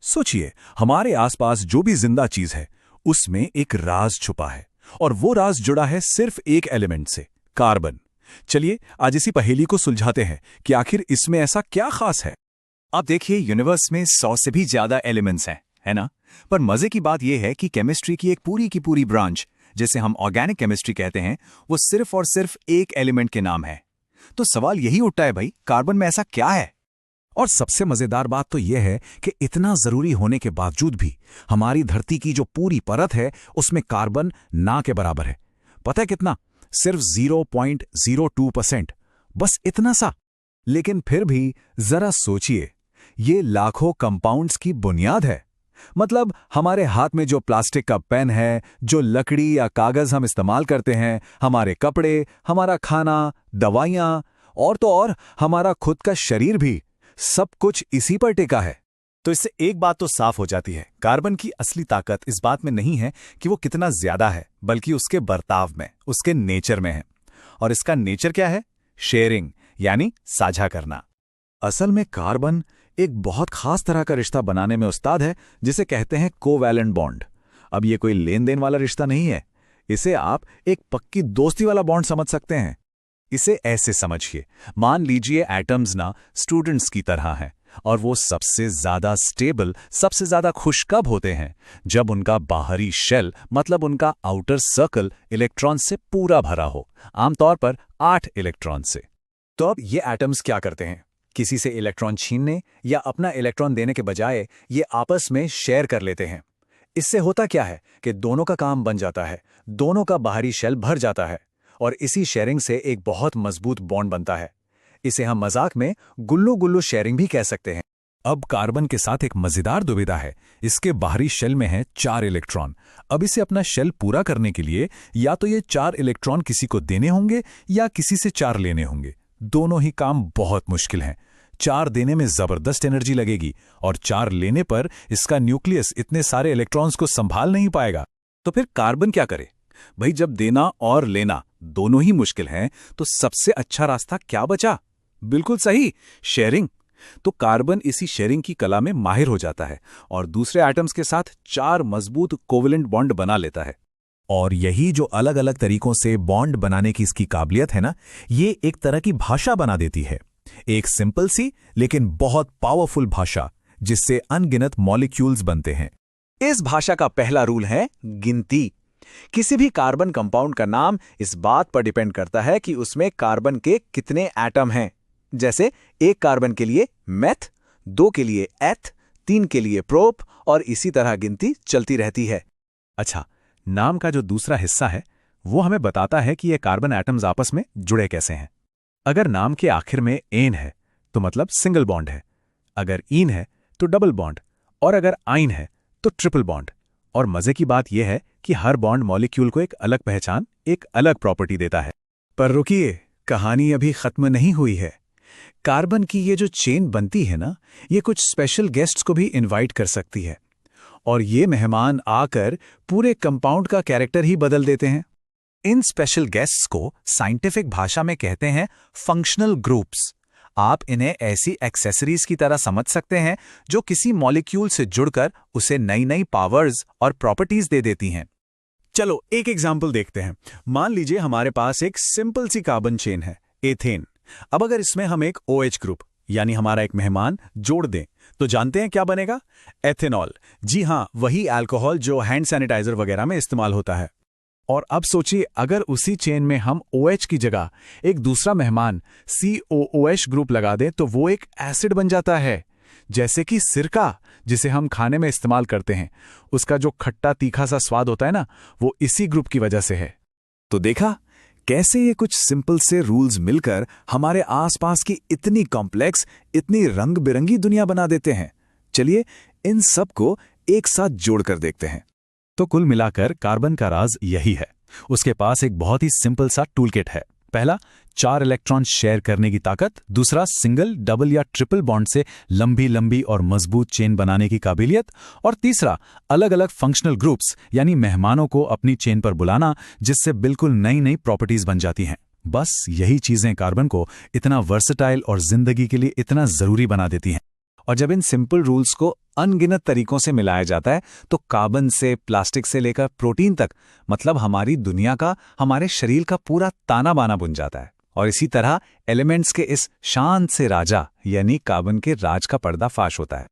सोचिए, हमारे आसपास जो भी जिंदा चीज है उसमें एक राज छुपा है, और वो राज जुड़ा है सिर्फ एक एलिमेंट से, कार्बन। चलिए आज इसी पहेली को सुलझाते हैं कि आखिर इसमें ऐसा क्या खास है। आप देखिए, यूनिवर्स में 100 से भी ज्यादा एलिमेंट्स हैं, है ना? पर मजे की बात यह है कि केमिस्ट्री की एक पूरी की पूरी ब्रांच, जिसे हम ऑर्गेनिक केमिस्ट्री कहते हैं, वो सिर्फ और सिर्फ एक एलिमेंट के नाम है। तो सवाल यही उठता है, भाई कार्बन में ऐसा क्या है? और सबसे मजेदार बात तो यह है कि इतना जरूरी होने के बावजूद भी हमारी धरती की जो पूरी परत है उसमें कार्बन ना के बराबर है। पता है कितना? सिर्फ 0.02%। बस इतना सा। लेकिन फिर भी जरा सोचिए, ये लाखों कंपाउंड्स की बुनियाद है। मतलब हमारे हाथ में जो प्लास्टिक का पेन है, जो लकड़ी या कागज हम इस्तेमाल करते हैं, हमारे कपड़े, हमारा खाना, दवाइयां और तो और हमारा खुद का शरीर भी, सब कुछ इसी पर टिका है। तो इससे एक बात तो साफ हो जाती है, कार्बन की असली ताकत इस बात में नहीं है कि वो कितना ज्यादा है, बल्कि उसके बर्ताव में, उसके नेचर में है। और इसका नेचर क्या है? शेयरिंग, यानी साझा करना। असल में कार्बन एक बहुत खास तरह का रिश्ता बनाने में उस्ताद है, जिसे कहते हैं कोवैलेंट बॉन्ड। अब ये कोई लेन देन वाला रिश्ता नहीं है, इसे आप एक पक्की दोस्ती वाला बॉन्ड समझ सकते हैं। इसे ऐसे समझिए, मान लीजिए एटम्स ना स्टूडेंट्स की तरह हैं, और वो सबसे ज्यादा स्टेबल, सबसे ज्यादा खुश कब होते हैं? जब उनका बाहरी शेल, मतलब उनका आउटर सर्कल, इलेक्ट्रॉन से पूरा भरा हो, आमतौर पर 8 इलेक्ट्रॉन से। तो अब ये एटम्स क्या करते हैं? किसी से इलेक्ट्रॉन छीनने या अपना इलेक्ट्रॉन देने के बजाय ये आपस में शेयर कर लेते हैं। इससे होता क्या है कि दोनों का काम बन जाता है, दोनों का बाहरी शेल भर जाता है, और इसी शेयरिंग से एक बहुत मजबूत बॉन्ड बनता है। इसे हम मजाक में गुल्लू गुल्लू शेयरिंग भी कह सकते हैं। अब कार्बन के साथ एक मजेदार दुविधा है। इसके बाहरी शेल में है 4 इलेक्ट्रॉन। अब इसे अपना शेल पूरा करने के लिए या तो ये 4 इलेक्ट्रॉन किसी को देने होंगे या किसी से 4 लेने होंगे। दोनों ही काम बहुत मुश्किल हैं। 4 देने में जबरदस्त एनर्जी लगेगी, और 4 लेने पर इसका न्यूक्लियस इतने सारे इलेक्ट्रॉन्स को संभाल नहीं पाएगा। तो फिर कार्बन क्या करे? भाई, जब देना और लेना दोनों ही मुश्किल हैं, तो सबसे अच्छा रास्ता क्या बचा? बिल्कुल सही, शेयरिंग। तो कार्बन इसी शेयरिंग की कला में माहिर हो जाता है और दूसरे एटम्स के साथ 4 मजबूत कोवेलेंट बॉन्ड बना लेता है। और यही जो अलग अलग तरीकों से बॉन्ड बनाने की इसकी काबिलियत है ना, ये एक तरह की भाषा बना देती है। एक सिंपल सी लेकिन बहुत पावरफुल भाषा, जिससे अनगिनत मॉलिक्यूल्स बनते हैं। इस भाषा का पहला रूल है गिनती। किसी भी कार्बन कंपाउंड का नाम इस बात पर डिपेंड करता है कि उसमें कार्बन के कितने एटम हैं। जैसे 1 कार्बन के लिए मेथ, 2 के लिए एथ, 3 के लिए प्रोप, और इसी तरह गिनती चलती रहती है। अच्छा, नाम का जो दूसरा हिस्सा है वो हमें बताता है कि ये कार्बन एटम्स आपस में जुड़े कैसे हैं। अगर नाम के आखिर में एन है तो मतलब सिंगल बॉन्ड है, अगर ईन है तो डबल बॉन्ड, और अगर आइन है तो ट्रिपल बॉन्ड। और मजे की बात यह है कि हर बॉन्ड मॉलिक्यूल को एक अलग पहचान, एक अलग प्रॉपर्टी देता है। पर रुकिए, कहानी अभी खत्म नहीं हुई है। कार्बन की ये जो चेन बनती है ना, ये कुछ स्पेशल गेस्ट्स को भी इनवाइट कर सकती है, और ये मेहमान आकर पूरे कंपाउंड का कैरेक्टर ही बदल देते हैं। इन स्पेशल गेस्ट्स को साइंटिफिक भाषा में कहते हैं फंक्शनल ग्रुप्स। आप इन्हें ऐसी एक्सेसरीज की तरह समझ सकते हैं जो किसी मॉलिक्यूल से जुड़कर उसे नई नई पावर्स और प्रॉपर्टीज दे देती हैं। चलो एक एग्जाम्पल देखते हैं। मान लीजिए हमारे पास एक सिंपल सी कार्बन चेन है, एथेन। अब अगर इसमें हम एक OH ग्रुप, यानी हमारा एक मेहमान, जोड़ दें तो जानते हैं क्या बनेगा? एथेनॉल। जी हां, वही अल्कोहल जो हैंड सैनिटाइजर वगैरह में इस्तेमाल होता है। और अब सोचिए, अगर उसी चेन में हम OH की जगह एक दूसरा मेहमान COOH ग्रुप लगा दें तो वो एक एसिड बन जाता है। जैसे कि सिरका, जिसे हम खाने में इस्तेमाल करते हैं, उसका जो खट्टा तीखा सा स्वाद होता है ना, वो इसी ग्रुप की वजह से है। तो देखा कैसे ये कुछ सिंपल से रूल्स मिलकर हमारे आसपास की इतनी कॉम्प्लेक्स, इतनी रंग बिरंगी दुनिया बना देते हैं। चलिए इन सब को एक साथ जोड़कर देखते हैं। तो कुल मिलाकर कार्बन का राज यही है। उसके पास एक बहुत ही सिंपल सा टूलकिट है। पहला, 4 इलेक्ट्रॉन शेयर करने की ताकत। दूसरा, सिंगल, डबल या ट्रिपल बॉन्ड से लंबी लंबी और मजबूत चेन बनाने की काबिलियत। और तीसरा, अलग अलग फंक्शनल ग्रुप्स, यानी मेहमानों को अपनी चेन पर बुलाना, जिससे बिल्कुल नई नई प्रॉपर्टीज बन जाती हैं। बस यही चीजें कार्बन को इतना वर्सेटाइल और जिंदगी के लिए इतना जरूरी बना देती हैं। और जब इन सिंपल रूल्स को अनगिनत तरीकों से मिलाया जाता है तो कार्बन से प्लास्टिक से लेकर प्रोटीन तक, मतलब हमारी दुनिया का, हमारे शरीर का पूरा ताना बाना बुन जाता है। और इसी तरह एलिमेंट्स के इस शान से राजा यानी कार्बन के राज का पर्दाफाश होता है।